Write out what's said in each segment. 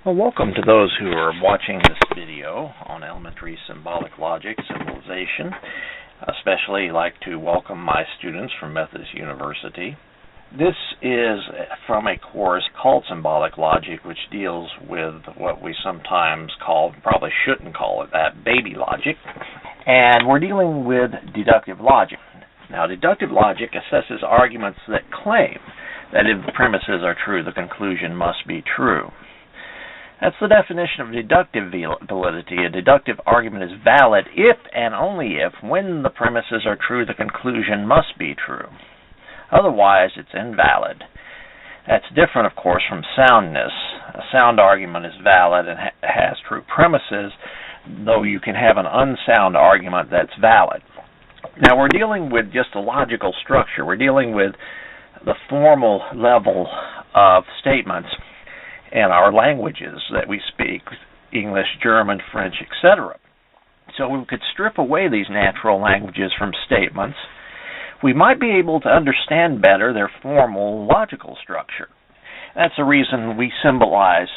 Well, welcome to those who are watching this video on elementary symbolic logic, symbolization. Especially like to welcome my students from Methodist University. This is from a course called Symbolic Logic, which deals with what we sometimes call, probably shouldn't call it that, baby logic. And we're dealing with deductive logic. Now, deductive logic assesses arguments that claim that if the premises are true, the conclusion must be true. That's the definition of deductive validity. A deductive argument is valid if and only if, when the premises are true, the conclusion must be true. Otherwise, it's invalid. That's different, of course, from soundness. A sound argument is valid and has true premises, though you can have an unsound argument that's valid. Now, we're dealing with just a logical structure. We're dealing with the formal level of statements in our languages that we speak, English, German, French, etc. So we could strip away these natural languages from statements. We might be able to understand better their formal logical structure. That's the reason we symbolize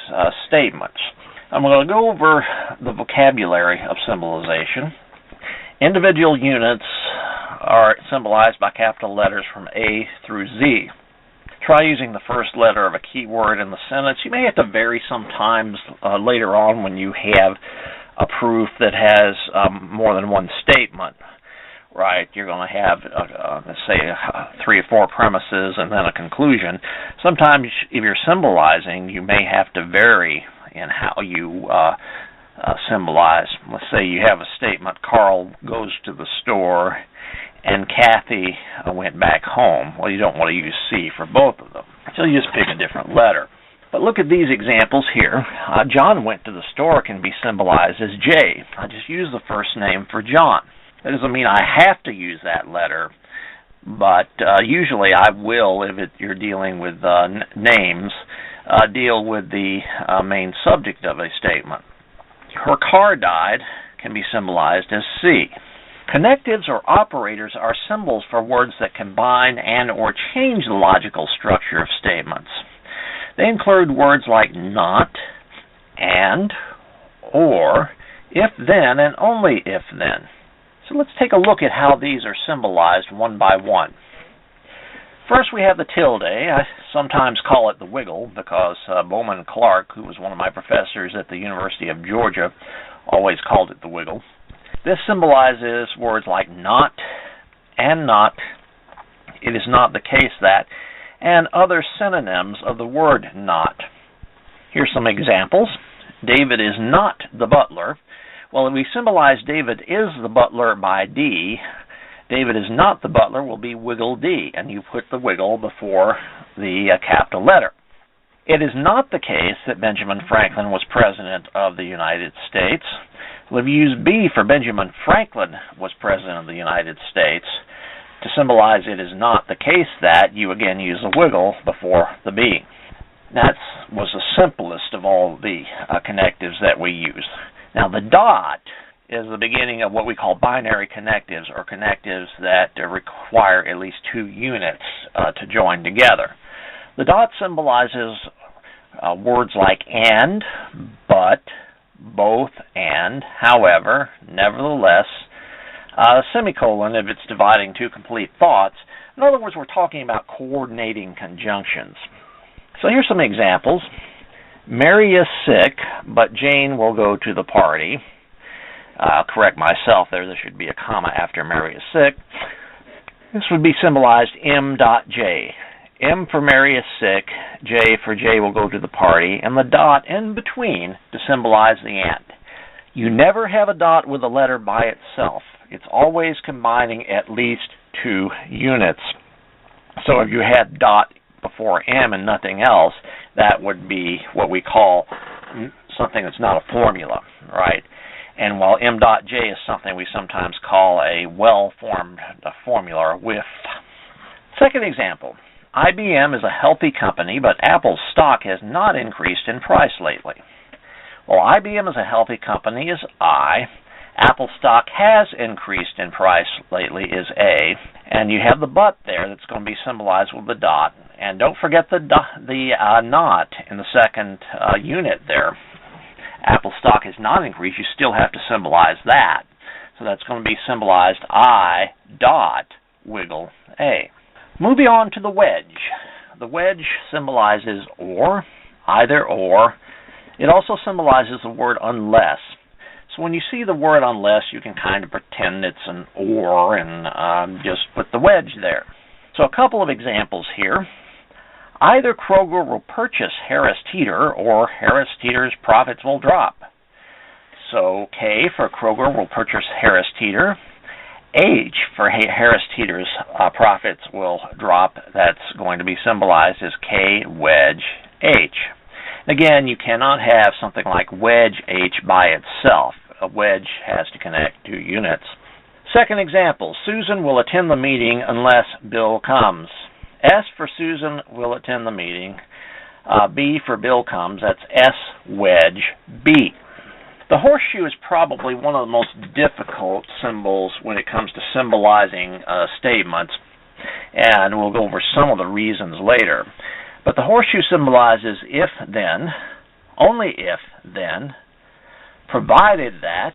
statements. I'm going to go over the vocabulary of symbolization. Individual units are symbolized by capital letters from A through Z. Try using the first letter of a key word in the sentence. You may have to vary sometimes later on when you have a proof that has more than one statement, right? You're going to have, let's say, 3 or 4 premises and then a conclusion. Sometimes if you're symbolizing, you may have to vary in how you symbolize. Let's say you have a statement, Carl goes to the store and Kathy went back home. Well, you don't want to use C for both of them, so you just pick a different letter. But look at these examples here. John went to the store can be symbolized as J. I just use the first name for John. That doesn't mean I have to use that letter, but usually I will, if you're dealing with names, deal with the main subject of a statement. Her car died can be symbolized as C. Connectives or operators are symbols for words that combine and or change the logical structure of statements. They include words like not, and, or, if then, and only if then. So let's take a look at how these are symbolized one by one. First we have the tilde. I sometimes call it the wiggle because Bowman Clark, who was one of my professors at the University of Georgia, always called it the wiggle. This symbolizes words like not and not, it is not the case that, and other synonyms of the word not. Here's some examples. David is not the butler. Well, if we symbolize David is the butler by D, David is not the butler will be wiggle D, and you put the wiggle before the capital letter. It is not the case that Benjamin Franklin was President of the United States. Well, if you use B for Benjamin Franklin was President of the United States, to symbolize it is not the case that, you again use a wiggle before the B. That was the simplest of all the connectives that we use. Now, the dot is the beginning of what we call binary connectives, or connectives that require at least 2 units to join together. The dot symbolizes words like and, but, both, and, however, nevertheless, semicolon if it's dividing 2 complete thoughts. In other words, we're talking about coordinating conjunctions. So here's some examples. Mary is sick, but Jane will go to the party. I'll correct myself there. There should be a comma after Mary is sick. This would be symbolized M.J. M for Mary is sick, J for J will go to the party, and the dot in between to symbolize the and. You never have a dot with a letter by itself. It's always combining at least 2 units. So if you had dot before M and nothing else, that would be what we call something that's not a formula, right? And while M.J is something we sometimes call a well-formed formula or whiff. Second example. IBM is a healthy company, but Apple's stock has not increased in price lately. Well, IBM is a healthy company is I. Apple stock has increased in price lately is A. And you have the but there that's going to be symbolized with the dot. And don't forget the not in the second unit there. Apple stock is not increased. You still have to symbolize that. So that's going to be symbolized I dot wiggle A. Moving on to the wedge. The wedge symbolizes or, either or. It also symbolizes the word unless. So when you see the word unless, you can kind of pretend it's an or and just put the wedge there. So a couple of examples here. Either Kroger will purchase Harris Teeter or Harris Teeter's profits will drop. So K for Kroger will purchase Harris Teeter. H for Harris Teeter's profits will drop. That's going to be symbolized as K wedge H. Again, you cannot have something like wedge H by itself. A wedge has to connect two units. Second example, Susan will attend the meeting unless Bill comes. S for Susan will attend the meeting. B for Bill comes. That's S wedge B. The horseshoe is probably one of the most difficult symbols when it comes to symbolizing statements, and we'll go over some of the reasons later. But the horseshoe symbolizes if then, only if then, provided that,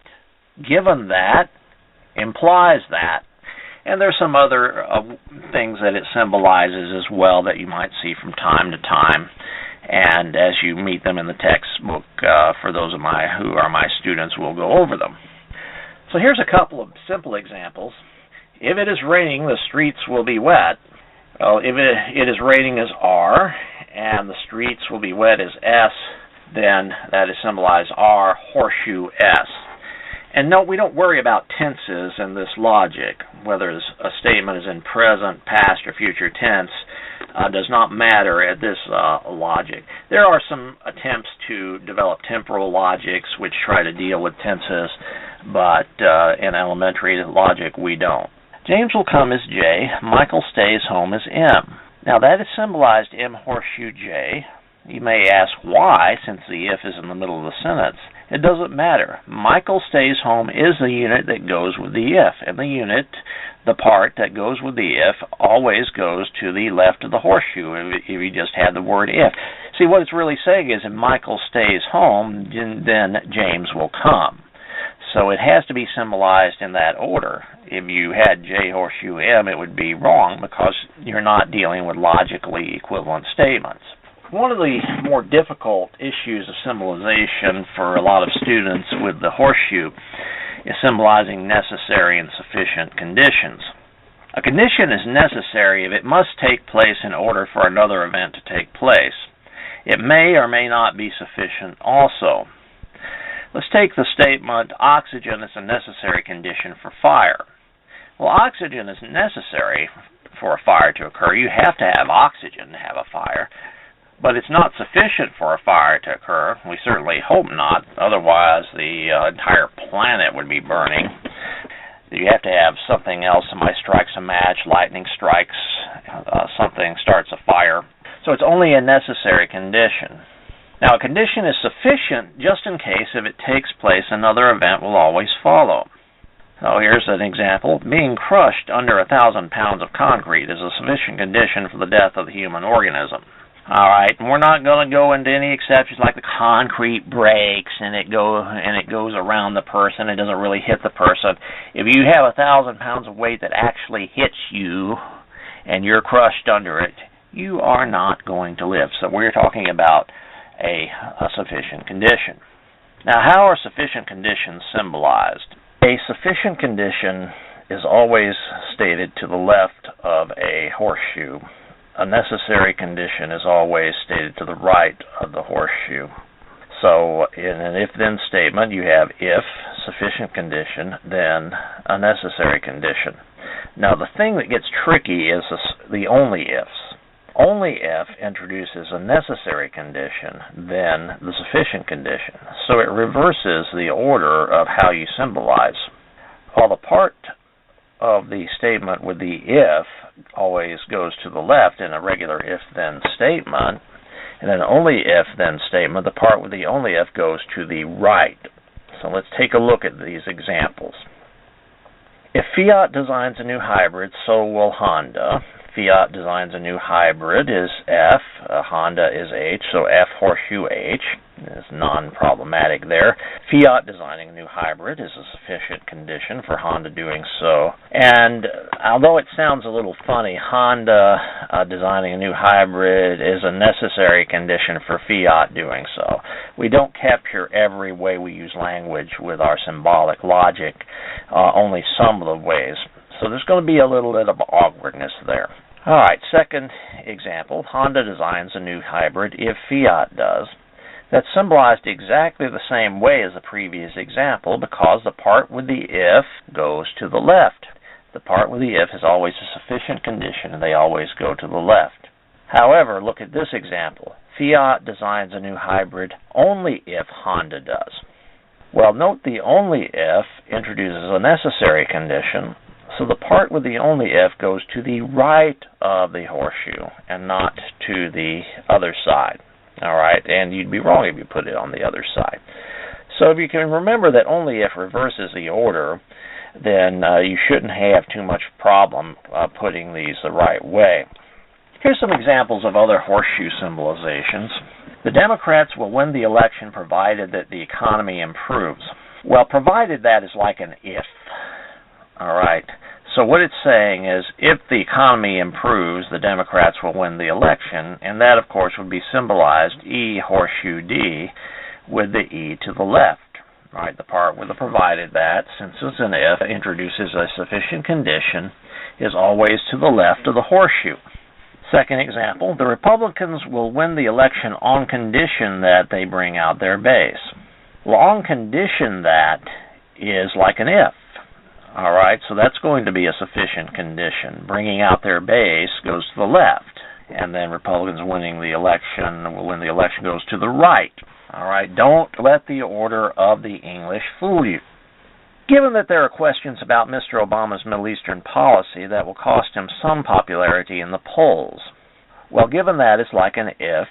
given that, implies that. And there's some other things that it symbolizes as well that you might see from time to time. And as you meet them in the textbook, for those of who are my students, we'll go over them. So here's a couple of simple examples. If it is raining, the streets will be wet. Well, if it is raining as R, and the streets will be wet as S, then that is symbolized R, horseshoe S. And note, we don't worry about tenses in this logic. Whether a statement is in present, past, or future tense does not matter at this logic. There are some attempts to develop temporal logics which try to deal with tenses, but in elementary logic we don't. James will come as J. Michael stays home as M. Now that is symbolized M horseshoe J. You may ask why, since the if is in the middle of the sentence. It doesn't matter. Michael stays home is the unit that goes with the if. And the unit, the part that goes with the if, always goes to the left of the horseshoe if you just had the word if. See, what it's really saying is if Michael stays home, then James will come. So it has to be symbolized in that order. If you had J horseshoe M, it would be wrong because you're not dealing with logically equivalent statements. One of the more difficult issues of symbolization for a lot of students with the horseshoe is symbolizing necessary and sufficient conditions. A condition is necessary if it must take place in order for another event to take place. It may or may not be sufficient also. Let's take the statement, oxygen is a necessary condition for fire. Well, oxygen is necessary for a fire to occur. You have to have oxygen to have a fire. But it's not sufficient for a fire to occur. We certainly hope not. Otherwise, the entire planet would be burning. You have to have something else. Somebody strikes a match, lightning strikes, something starts a fire. So it's only a necessary condition. Now, a condition is sufficient just in case if it takes place, another event will always follow. So here's an example. Being crushed under 1,000 pounds of concrete is a sufficient condition for the death of the human organism. All right, and we're not going to go into any exceptions like the concrete breaks and it goes around the person. It doesn't really hit the person. If you have 1,000 pounds of weight that actually hits you and you're crushed under it, you are not going to live. So we're talking about a sufficient condition. Now, how are sufficient conditions symbolized? A sufficient condition is always stated to the left of a horseshoe. A necessary condition is always stated to the right of the horseshoe. So in an if-then statement, you have if, sufficient condition, then a necessary condition. Now the thing that gets tricky is the only ifs. Only if introduces a necessary condition, then the sufficient condition. So it reverses the order of how you symbolize. While the part of the statement with the if always goes to the left in a regular if-then statement, and an only if-then statement, the part with the only if goes to the right. So let's take a look at these examples. If Fiat designs a new hybrid, so will Honda. Fiat designs a new hybrid is F, Honda is H, so F horseshoe H is non-problematic there. Fiat designing a new hybrid is a sufficient condition for Honda doing so. And although it sounds a little funny, Honda designing a new hybrid is a necessary condition for Fiat doing so. We don't capture every way we use language with our symbolic logic, only some of the ways. So there's going to be a little bit of awkwardness there. All right, second example, Honda designs a new hybrid if Fiat does. That's symbolized exactly the same way as the previous example because the part with the if goes to the left. The part with the if is always a sufficient condition, and they always go to the left. However, look at this example. Fiat designs a new hybrid only if Honda does. Well, note the only if introduces a necessary condition, so the part with the only if goes to the right of the horseshoe and not to the other side. All right, and you'd be wrong if you put it on the other side. So if you can remember that only if reverses the order, then you shouldn't have too much problem putting these the right way. Here's some examples of other horseshoe symbolizations. The Democrats will win the election provided that the economy improves. Well, provided that is like an if. All right. So what it's saying is if the economy improves, the Democrats will win the election, and that, of course, would be symbolized E horseshoe D with the E to the left. Right, the part with the provided that, since it's an if, introduces a sufficient condition, is always to the left of the horseshoe. Second example, the Republicans will win the election on condition that they bring out their base. Well, on condition that is like an if. All right, so that's going to be a sufficient condition. Bringing out their base goes to the left, and then Republicans winning the election, when the election goes to the right. All right, don't let the order of the English fool you. Given that there are questions about Mr. Obama's Middle Eastern policy that will cost him some popularity in the polls. Well, given that it's like an if,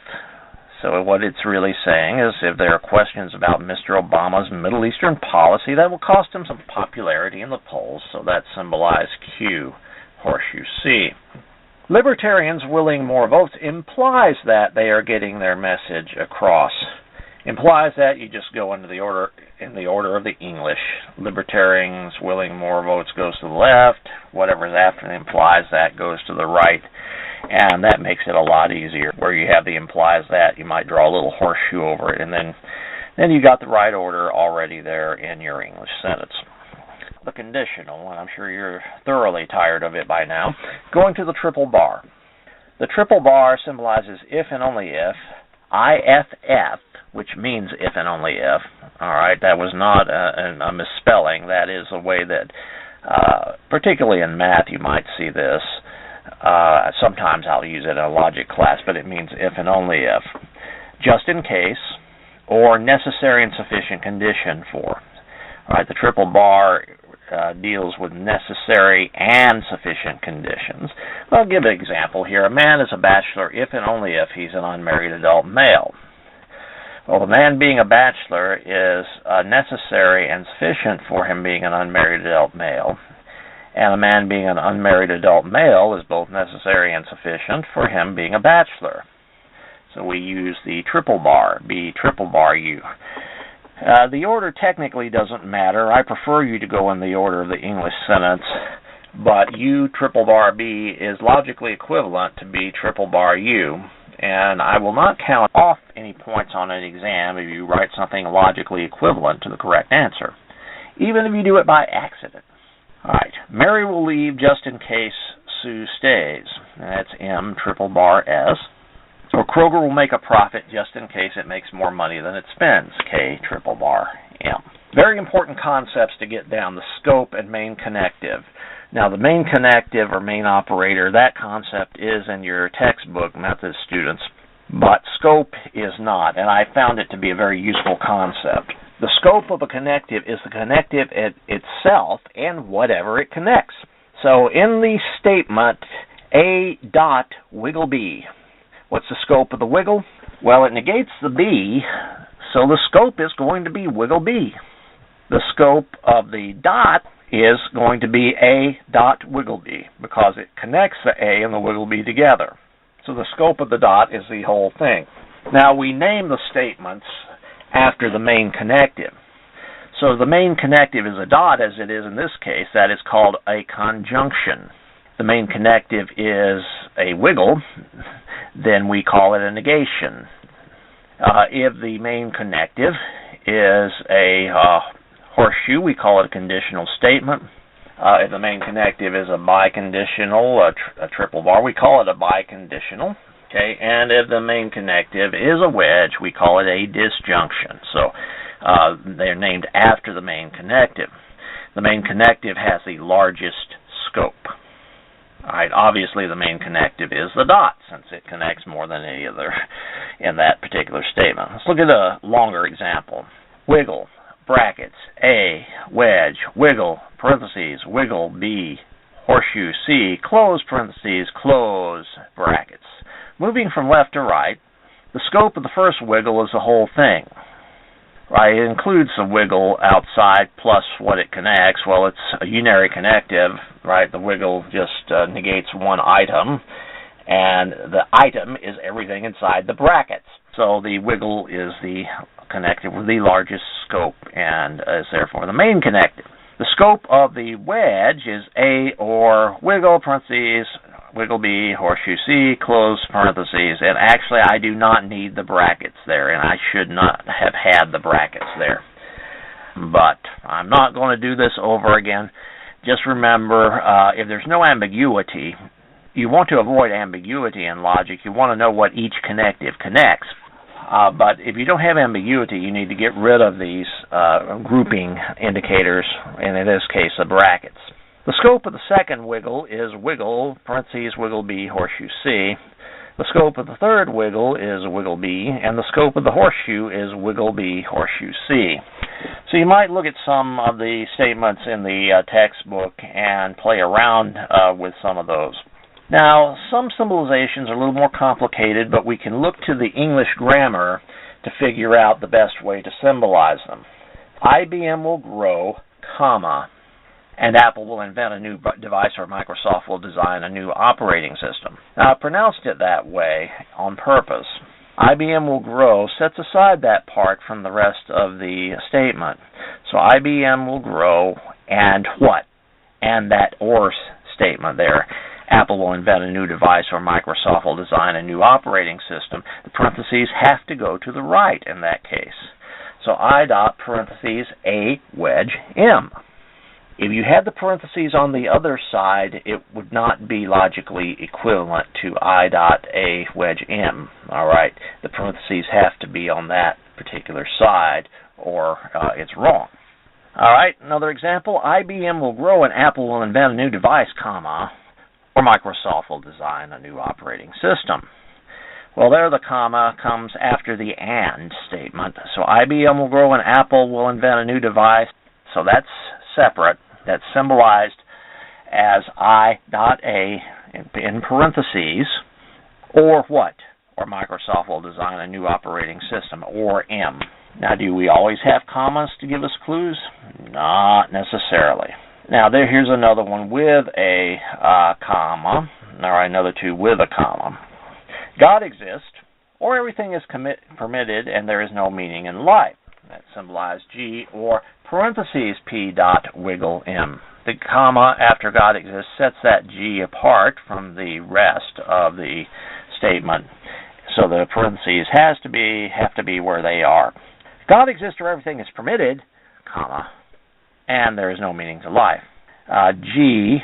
so what it's really saying is if there are questions about Mr. Obama's Middle Eastern policy, that will cost him some popularity in the polls, so that's symbolized Q, horseshoe C. Libertarians willing more votes implies that they are getting their message across. Implies that you just go into the order of the English. Libertarians willing more votes goes to the left. Whatever's after the implies that goes to the right. And that makes it a lot easier. Where you have the implies that, you might draw a little horseshoe over it, and then you got the right order already there in your English sentence. The conditional, and I'm sure you're thoroughly tired of it by now. Going to the triple bar. The triple bar symbolizes if and only if, IFF, which means if and only if. All right, that was not a misspelling. That is a way that, particularly in math, you might see this. Sometimes I'll use it in a logic class, but it means if and only if. Just in case, or necessary and sufficient condition for. All right, the triple bar deals with necessary and sufficient conditions. I'll give an example here. A man is a bachelor if and only if he's an unmarried adult male. Well, the man being a bachelor is necessary and sufficient for him being an unmarried adult male. And a man being an unmarried adult male is both necessary and sufficient for him being a bachelor. So we use the triple bar, B triple bar U. The order technically doesn't matter. I prefer you to go in the order of the English sentence, but U triple bar B is logically equivalent to B triple bar U, and I will not count off any points on an exam if you write something logically equivalent to the correct answer, even if you do it by accident. All right, Mary will leave just in case Sue stays. That's M triple bar S. Or Kroger will make a profit just in case it makes more money than it spends. K triple bar M. Very important concepts to get down, the scope and main connective. Now the main connective or main operator, that concept is in your textbook, Methodist students, but scope is not, and I found it to be a very useful concept. The scope of a connective is the connective itself and whatever it connects. So in the statement, A dot wiggle B. What's the scope of the wiggle? Well, it negates the B, so the scope is going to be wiggle B. The scope of the dot is going to be A dot Wiggleby because it connects the A and the Wiggleby together. So the scope of the dot is the whole thing. Now we name the statements after the main connective. So the main connective is a dot, as it is in this case. That is called a conjunction. The main connective is a wiggle, then we call it a negation. If the main connective is a horseshoe, we call it a conditional statement. If the main connective is a biconditional, a triple bar, we call it a biconditional. Okay, and if the main connective is a wedge, we call it a disjunction. So they're named after the main connective. The main connective has the largest scope. All right, obviously the main connective is the dot, since it connects more than any other in that particular statement. Let's look at a longer example. Wiggle, brackets, A, wedge, wiggle, parentheses, wiggle, B, horseshoe, C, close parentheses, close brackets. Moving from left to right, the scope of the first wiggle is the whole thing. Right, it includes the wiggle outside plus what it connects. Well, it's a unary connective, right? The wiggle just negates one item, and the item is everything inside the brackets. So the wiggle is the connective with the largest scope and is therefore the main connective. The scope of the wedge is A or wiggle, parentheses, wiggle B, horseshoe C, close parentheses, and actually I do not need the brackets there, and I should not have had the brackets there. But I'm not going to do this over again. Just remember, if there's no ambiguity, you want to avoid ambiguity in logic. You want to know what each connective connects. But if you don't have ambiguity, you need to get rid of these grouping indicators, and in this case, the brackets. The scope of the second wiggle is wiggle, parentheses, wiggle B, horseshoe C. The scope of the third wiggle is wiggle B, and the scope of the horseshoe is wiggle B, horseshoe C. So you might look at some of the statements in the textbook and play around with some of those. Now, some symbolizations are a little more complicated, but we can look to the English grammar to figure out the best way to symbolize them. IBM will grow, comma, and Apple will invent a new device, or Microsoft will design a new operating system. Now, I pronounced it that way on purpose. IBM will grow sets aside that part from the rest of the statement. So IBM will grow, and what? And that or statement there. Apple will invent a new device, or Microsoft will design a new operating system. The parentheses have to go to the right in that case. So I dot parentheses A wedge M. If you had the parentheses on the other side, it would not be logically equivalent to I dot A wedge M. All right, the parentheses have to be on that particular side, or it's wrong. All right, another example. IBM will grow and Apple will invent a new device, comma, or Microsoft will design a new operating system. Well, there the comma comes after the and statement. So IBM will grow and Apple will invent a new device. So that's separate. That's symbolized as I dot A in parentheses, or what? Or Microsoft will design a new operating system, or M. Now, do we always have commas to give us clues? Not necessarily. Now, here's another one with a comma. All right, another two with a comma. God exists, or everything is permitted, and there is no meaning in life. That's symbolized G, or parentheses P dot wiggle M. The comma after God exists sets that G apart from the rest of the statement. So the parentheses have to be where they are. God exists or everything is permitted, comma, and there is no meaning to life. G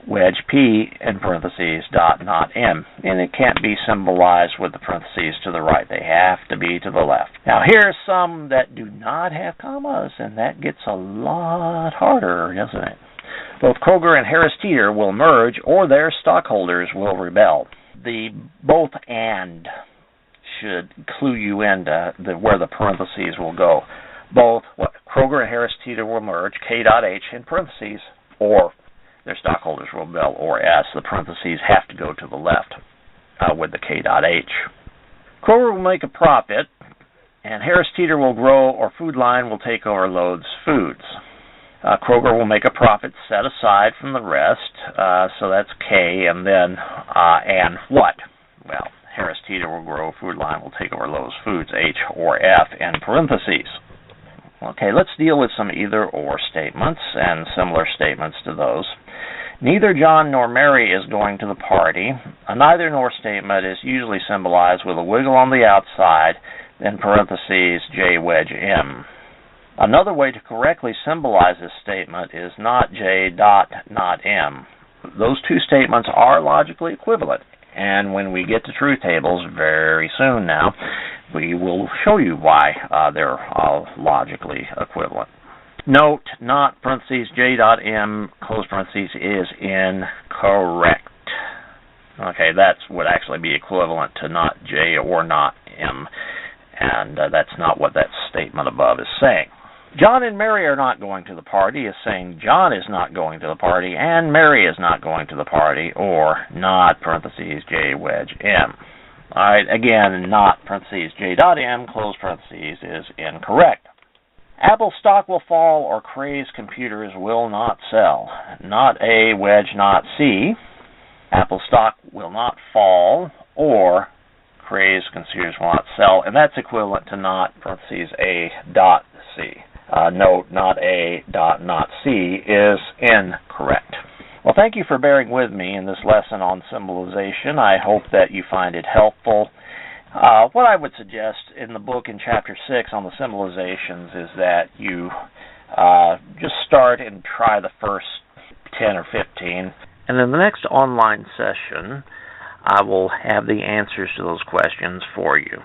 wedge P in parentheses dot not M, and it can't be symbolized with the parentheses to the right. They have to be to the left. Now here's some that do not have commas, and that gets a lot harder, doesn't it? Both Kroger and Harris Teeter will merge, or their stockholders will rebel. The both and should clue you into where the parentheses will go. Both Kroger and Harris Teeter will merge, K.H in parentheses, or their stockholders will rebel, or S. The parentheses have to go to the left with the K.H. Kroger will make a profit, and Harris Teeter will grow, or Food Line will take over Lowe's Foods. Kroger will make a profit set aside from the rest, so that's K, and then and what? Well, Harris Teeter will grow, Food Line will take over Lowe's Foods, H or F in parentheses. Okay, let's deal with some either-or statements and similar statements to those. Neither John nor Mary is going to the party. A neither nor statement is usually symbolized with a wiggle on the outside, then parentheses J wedge M. Another way to correctly symbolize this statement is not J dot not M. Those two statements are logically equivalent, and when we get to truth tables very soon now, we will show you why they're logically equivalent. Note, not parentheses J dot M close parentheses is incorrect. Okay, that would actually be equivalent to not J or not M, and that's not what that statement above is saying. John and Mary are not going to the party is saying John is not going to the party and Mary is not going to the party, or not parentheses J wedge M. All right, again, not parentheses J dot M close parentheses is incorrect. Apple stock will fall or Cray's computers will not sell. Not A wedge not C. Apple stock will not fall or Cray's computers will not sell, and that's equivalent to not parentheses A dot C. Note, not A dot not C is incorrect. Well, thank you for bearing with me in this lesson on symbolization. I hope that you find it helpful. What I would suggest in the book in Chapter 6 on the symbolizations is that you just start and try the first 10 or 15. And in the next online session, I will have the answers to those questions for you.